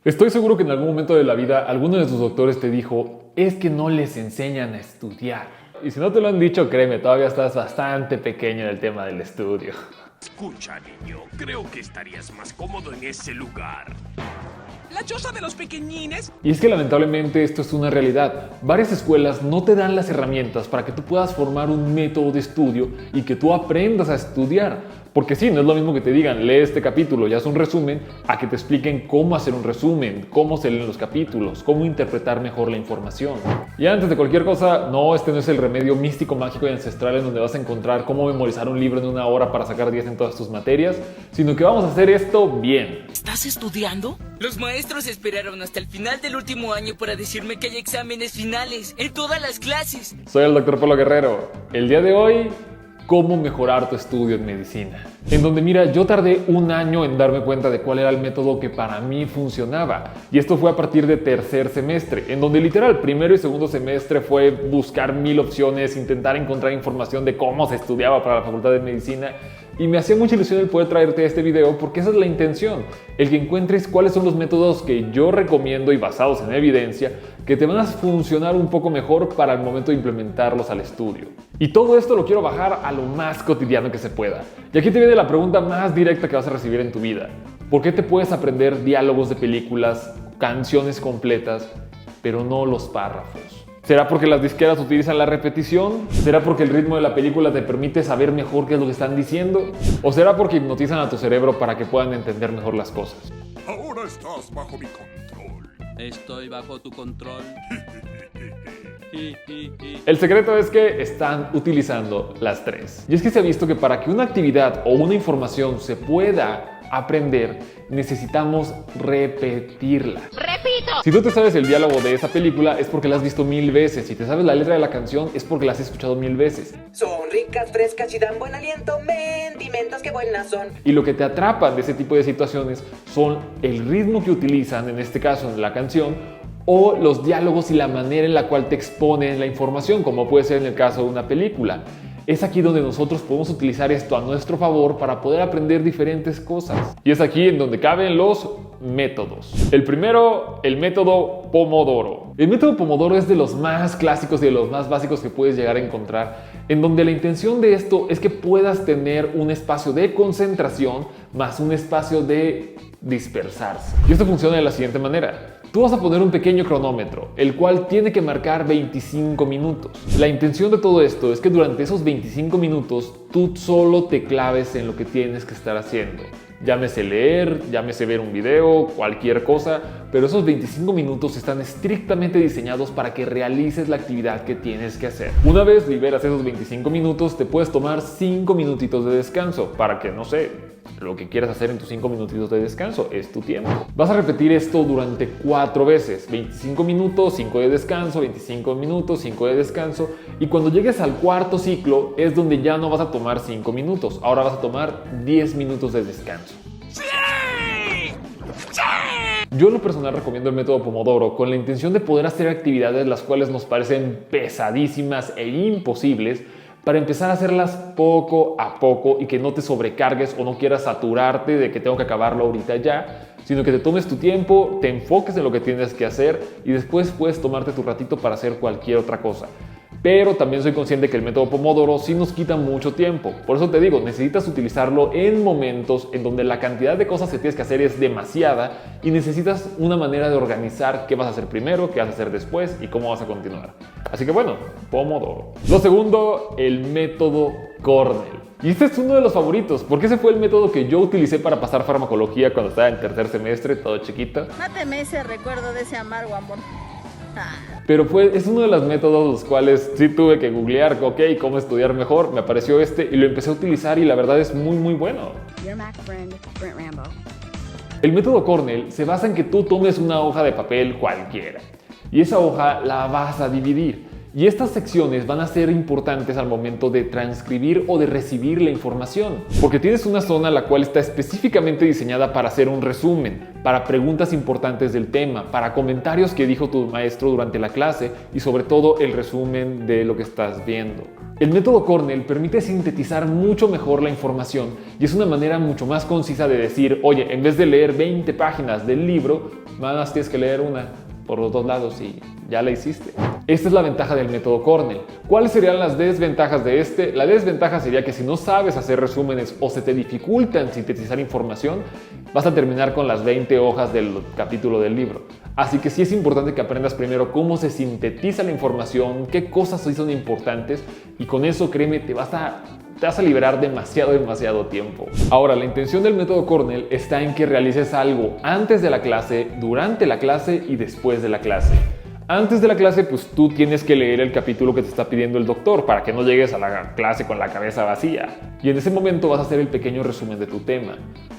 Estoy seguro que en algún momento de la vida alguno de tus doctores te dijo, es que no les enseñan a estudiar. Y si no te lo han dicho, créeme, todavía estás bastante pequeño en el tema del estudio. Escucha, niño, creo que estarías más cómodo en ese lugar. ¿La choza de los pequeñines? Y es que lamentablemente esto es una realidad. Varias escuelas no te dan las herramientas para que tú puedas formar un método de estudio y que tú aprendas a estudiar. Porque sí, no es lo mismo que te digan, lee este capítulo y haz un resumen, a que te expliquen cómo hacer un resumen, cómo se leen los capítulos, cómo interpretar mejor la información. Y antes de cualquier cosa, no, este no es el remedio místico, mágico y ancestral en donde vas a encontrar cómo memorizar un libro en 1 hora para sacar 10 en todas tus materias, sino que vamos a hacer esto bien. ¿Estás estudiando? Los maestros esperaron hasta el final del último año para decirme que hay exámenes finales en todas las clases. Soy el Dr. Polo Guerrero. El día de hoy, cómo mejorar tu estudio en medicina. En donde, mira, yo tardé 1 año en darme cuenta de cuál era el método que para mí funcionaba. Y esto fue a partir de 3er semestre, en donde literal 1er y 2º semestre fue buscar 1000 opciones, intentar encontrar información de cómo se estudiaba para la Facultad de Medicina. Y me hacía mucha ilusión el poder traerte este video porque esa es la intención, el que encuentres cuáles son los métodos que yo recomiendo y basados en evidencia que te van a funcionar un poco mejor para el momento de implementarlos al estudio. Y todo esto lo quiero bajar a lo más cotidiano que se pueda. Y aquí te viene la pregunta más directa que vas a recibir en tu vida. ¿Por qué te puedes aprender diálogos de películas, canciones completas, pero no los párrafos? ¿Será porque las disqueras utilizan la repetición? ¿Será porque el ritmo de la película te permite saber mejor qué es lo que están diciendo? ¿O será porque hipnotizan a tu cerebro para que puedan entender mejor las cosas? Ahora estás bajo mi control. Estoy bajo tu control. El secreto es que están utilizando las 3. Y es que se ha visto que para que una actividad o una información se pueda aprender, necesitamos repetirla. ¡Repito! Si tú te sabes el diálogo de esa película es porque la has visto 1000 veces. Si te sabes la letra de la canción es porque la has escuchado 1000 veces. Son ricas, frescas y dan buen aliento, mendimentos que buenas son. Y lo que te atrapa de ese tipo de situaciones son el ritmo que utilizan, en este caso en la canción, o los diálogos y la manera en la cual te exponen la información, como puede ser en el caso de una película. Es aquí donde nosotros podemos utilizar esto a nuestro favor para poder aprender diferentes cosas. Y es aquí en donde caben los métodos. El primero, el método Pomodoro. El método Pomodoro es de los más clásicos y de los más básicos que puedes llegar a encontrar, en donde la intención de esto es que puedas tener un espacio de concentración más un espacio de dispersarse. Y esto funciona de la siguiente manera. Tú vas a poner un pequeño cronómetro, el cual tiene que marcar 25 minutos. La intención de todo esto es que durante esos 25 minutos tú solo te claves en lo que tienes que estar haciendo. Llámese leer, llámese ver un video, cualquier cosa, pero esos 25 minutos están estrictamente diseñados para que realices la actividad que tienes que hacer. Una vez liberas esos 25 minutos, te puedes tomar 5 minutitos de descanso para que, no sé, lo que quieras hacer en tus 5 minutitos de descanso es tu tiempo. Vas a repetir esto durante 4 veces, 25 minutos, 5 de descanso, 25 minutos, 5 de descanso, y cuando llegues al 4.º ciclo es donde ya no vas a tomar 5 minutos, ahora vas a tomar 10 minutos de descanso. ¡Sí! Yo en lo personal recomiendo el método Pomodoro con la intención de poder hacer actividades las cuales nos parecen pesadísimas e imposibles, para empezar a hacerlas poco a poco y que no te sobrecargues o no quieras saturarte de que tengo que acabarlo ahorita ya, sino que te tomes tu tiempo, te enfoques en lo que tienes que hacer y después puedes tomarte tu ratito para hacer cualquier otra cosa. Pero también soy consciente que el método Pomodoro sí nos quita mucho tiempo. Por eso te digo, necesitas utilizarlo en momentos en donde la cantidad de cosas que tienes que hacer es demasiada y necesitas una manera de organizar qué vas a hacer primero, qué vas a hacer después y cómo vas a continuar. Así que bueno, Pomodoro. Lo segundo, el método Cornell. Y este es uno de los favoritos, porque ese fue el método que yo utilicé para pasar farmacología cuando estaba en 3er semestre, todo chiquito. Máteme ese recuerdo de ese amargo amor. Pero es uno de los métodos los cuales sí tuve que googlear, ok, cómo estudiar mejor. Me apareció este y lo empecé a utilizar y la verdad es muy bueno. Your Mac friend, Brent Rambo. El método Cornell se basa en que tú tomes una hoja de papel cualquiera y esa hoja la vas a dividir. Y estas secciones van a ser importantes al momento de transcribir o de recibir la información, porque tienes una zona la cual está específicamente diseñada para hacer un resumen, para preguntas importantes del tema, para comentarios que dijo tu maestro durante la clase y sobre todo el resumen de lo que estás viendo. El método Cornell permite sintetizar mucho mejor la información y es una manera mucho más concisa de decir, oye, en vez de leer 20 páginas del libro, más tienes que leer una por los dos lados y ya la hiciste. Esta es la ventaja del método Cornell. ¿Cuáles serían las desventajas de este? La desventaja sería que si no sabes hacer resúmenes o se te dificulta en sintetizar información, vas a terminar con las 20 hojas del capítulo del libro. Así que sí es importante que aprendas primero cómo se sintetiza la información, qué cosas sí son importantes y con eso, créeme, te vas a liberar demasiado tiempo. Ahora, la intención del método Cornell está en que realices algo antes de la clase, durante la clase y después de la clase. Antes de la clase, pues tú tienes que leer el capítulo que te está pidiendo el doctor para que no llegues a la clase con la cabeza vacía. Y en ese momento vas a hacer el pequeño resumen de tu tema.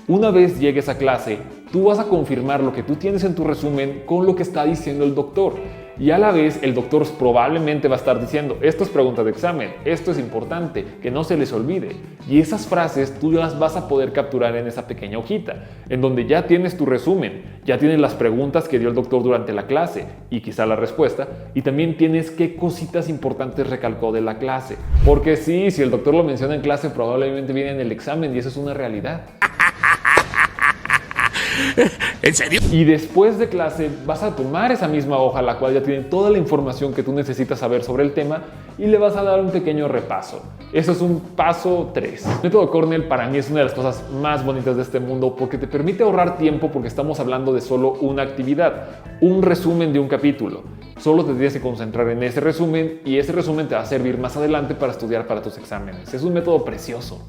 Una vez llegues a clase, tú vas a confirmar lo que tú tienes en tu resumen con lo que está diciendo el doctor. Y a la vez el doctor probablemente va a estar diciendo, esto es pregunta de examen, esto es importante, que no se les olvide. Y esas frases tú las vas a poder capturar en esa pequeña hojita, en donde ya tienes tu resumen, ya tienes las preguntas que dio el doctor durante la clase y quizá la respuesta, y también tienes qué cositas importantes recalcó de la clase. Porque sí, si el doctor lo menciona en clase, probablemente viene en el examen y eso es una realidad. ¿En serio? Y después de clase vas a tomar esa misma hoja, la cual ya tiene toda la información que tú necesitas saber sobre el tema y le vas a dar un pequeño repaso. Eso es un paso 3. El método Cornell para mí es una de las cosas más bonitas de este mundo porque te permite ahorrar tiempo porque estamos hablando de solo una actividad, un resumen de un capítulo. Solo te tienes que concentrar en ese resumen y ese resumen te va a servir más adelante para estudiar para tus exámenes. Es un método precioso.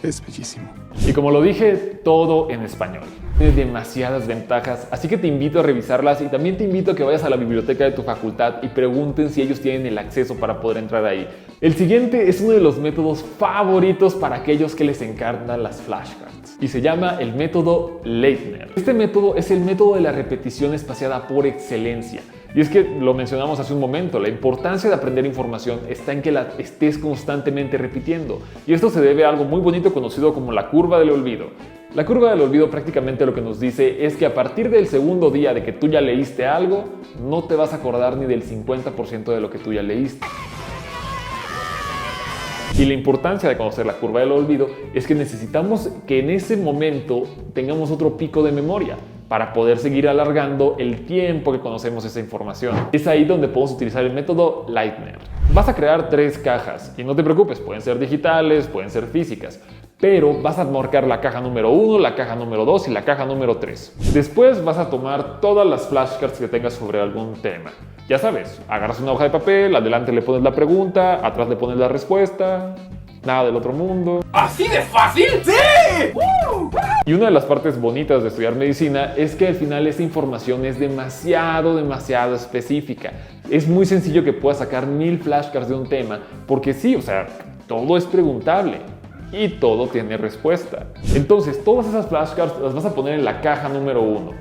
Es bellísimo. Y como lo dije, todo en español. Tiene demasiadas ventajas, así que te invito a revisarlas y también te invito a que vayas a la biblioteca de tu facultad y pregunten si ellos tienen el acceso para poder entrar ahí. El siguiente es uno de los métodos favoritos para aquellos que les encantan las flashcards y se llama el método Leitner. Este método es el método de la repetición espaciada por excelencia. Y es que lo mencionamos hace un momento, la importancia de aprender información está en que la estés constantemente repitiendo. Y esto se debe a algo muy bonito conocido como la curva del olvido. La curva del olvido prácticamente lo que nos dice es que a partir del segundo día de que tú ya leíste algo, no te vas a acordar ni del 50% de lo que tú ya leíste. Y la importancia de conocer la curva del olvido es que necesitamos que en ese momento tengamos otro pico de memoria para poder seguir alargando el tiempo que conocemos esa información. Es ahí donde podemos utilizar el método Leitner. Vas a crear 3 cajas y no te preocupes, pueden ser digitales, pueden ser físicas, pero vas a marcar la caja número 1, la caja número 2 y la caja número 3. Después vas a tomar todas las flashcards que tengas sobre algún tema. Ya sabes, agarras una hoja de papel, adelante le pones la pregunta, atrás le pones la respuesta, nada del otro mundo. ¿Así de fácil? ¡Sí! Y una de las partes bonitas de estudiar medicina es que al final esta información es demasiado específica. Es muy sencillo que puedas sacar 1000 flashcards de un tema, porque sí, o sea, todo es preguntable y todo tiene respuesta. Entonces, todas esas flashcards las vas a poner en la caja número 1.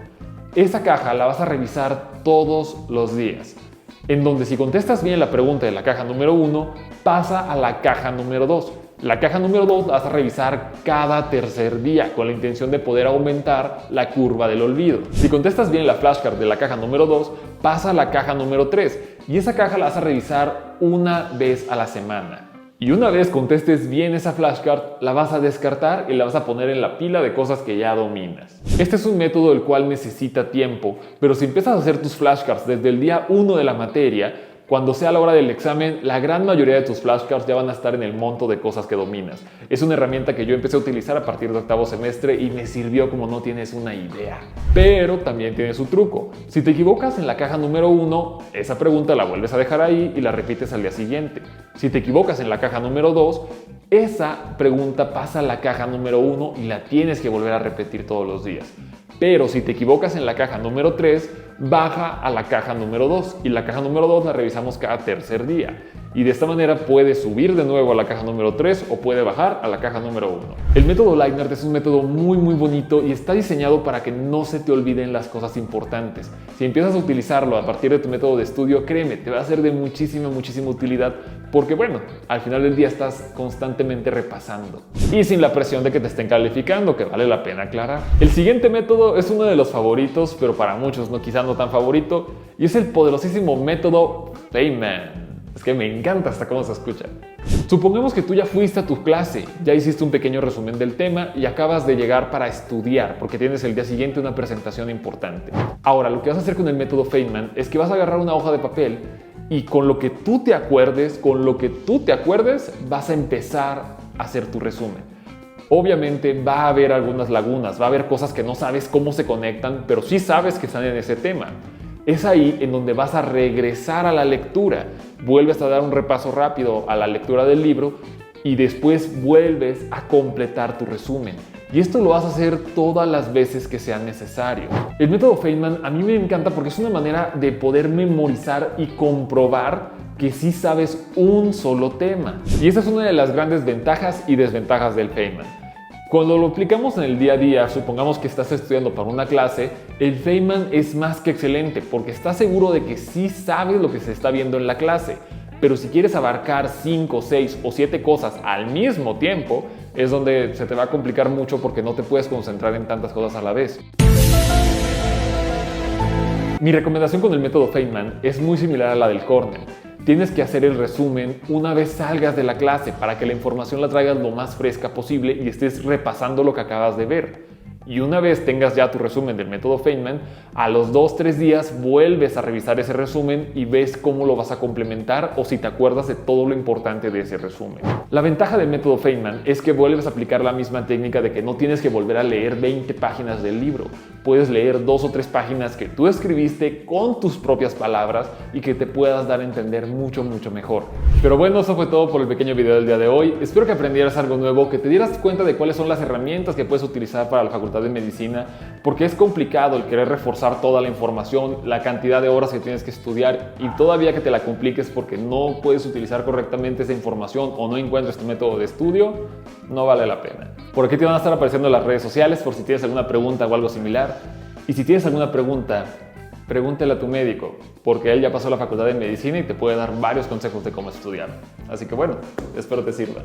Esa caja la vas a revisar todos los días, en donde si contestas bien la pregunta de la caja número 1, pasa a la caja número 2. La caja número 2 la vas a revisar cada tercer día con la intención de poder aumentar la curva del olvido. Si contestas bien la flashcard de la caja número 2, pasa a la caja número 3 y esa caja la vas a revisar una vez a la semana. Y una vez contestes bien esa flashcard, la vas a descartar y la vas a poner en la pila de cosas que ya dominas. Este es un método el cual necesita tiempo, pero si empiezas a hacer tus flashcards desde el día 1 de la materia, cuando sea la hora del examen, la gran mayoría de tus flashcards ya van a estar en el monto de cosas que dominas. Es una herramienta que yo empecé a utilizar a partir de 8º semestre y me sirvió como no tienes una idea. Pero también tiene su truco. Si te equivocas en la caja número 1, esa pregunta la vuelves a dejar ahí y la repites al día siguiente. Si te equivocas en la caja número 2, esa pregunta pasa a la caja número 1 y la tienes que volver a repetir todos los días. Pero si te equivocas en la caja número 3, baja a la caja número 2 y la caja número 2 la revisamos cada tercer día. Y de esta manera puede subir de nuevo a la caja número 3 o puede bajar a la caja número 1. El método Leinart es un método muy bonito y está diseñado para que no se te olviden las cosas importantes. Si empiezas a utilizarlo a partir de tu método de estudio, créeme, te va a ser de muchísima utilidad porque bueno, al final del día estás constantemente repasando. Y sin la presión de que te estén calificando, que vale la pena aclarar. El siguiente método es uno de los favoritos, pero para muchos quizás no tan favorito, y es el poderosísimo método Feynman. Es que me encanta hasta cómo se escucha. Supongamos que tú ya fuiste a tu clase, ya hiciste un pequeño resumen del tema y acabas de llegar para estudiar porque tienes el día siguiente una presentación importante. Ahora, lo que vas a hacer con el método Feynman es que vas a agarrar una hoja de papel y con lo que tú te acuerdes, vas a empezar a hacer tu resumen. Obviamente va a haber algunas lagunas, va a haber cosas que no sabes cómo se conectan, pero sí sabes que están en ese tema. Es ahí en donde vas a regresar a la lectura, vuelves a dar un repaso rápido a la lectura del libro y después vuelves a completar tu resumen. Y esto lo vas a hacer todas las veces que sea necesario. El método Feynman a mí me encanta porque es una manera de poder memorizar y comprobar que sí sabes un solo tema. Y esa es una de las grandes ventajas y desventajas del Feynman. Cuando lo aplicamos en el día a día, supongamos que estás estudiando para una clase, el Feynman es más que excelente porque estás seguro de que sí sabes lo que se está viendo en la clase. Pero si quieres abarcar 5, 6 o 7 cosas al mismo tiempo, es donde se te va a complicar mucho porque no te puedes concentrar en tantas cosas a la vez. Mi recomendación con el método Feynman es muy similar a la del Cornell. Tienes que hacer el resumen una vez salgas de la clase para que la información la traigas lo más fresca posible y estés repasando lo que acabas de ver. Y una vez tengas ya tu resumen del método Feynman, a los 2-3 días vuelves a revisar ese resumen y ves cómo lo vas a complementar o si te acuerdas de todo lo importante de ese resumen. La ventaja del método Feynman es que vuelves a aplicar la misma técnica de que no tienes que volver a leer 20 páginas del libro. Puedes leer 2 o 3 páginas que tú escribiste con tus propias palabras y que te puedas dar a entender mucho mejor. Pero bueno, eso fue todo por el pequeño video del día de hoy. Espero que aprendieras algo nuevo, que te dieras cuenta de cuáles son las herramientas que puedes utilizar para la Facultad de Medicina, porque es complicado el querer reforzar toda la información, la cantidad de horas que tienes que estudiar y todavía que te la compliques porque no puedes utilizar correctamente esa información o no encuentras tu método de estudio, no vale la pena. Por aquí te van a estar apareciendo las redes sociales por si tienes alguna pregunta o algo similar. Y si tienes alguna pregunta, pregúntale a tu médico, porque él ya pasó a la Facultad de Medicina y te puede dar varios consejos de cómo estudiar. Así que bueno, espero te sirva.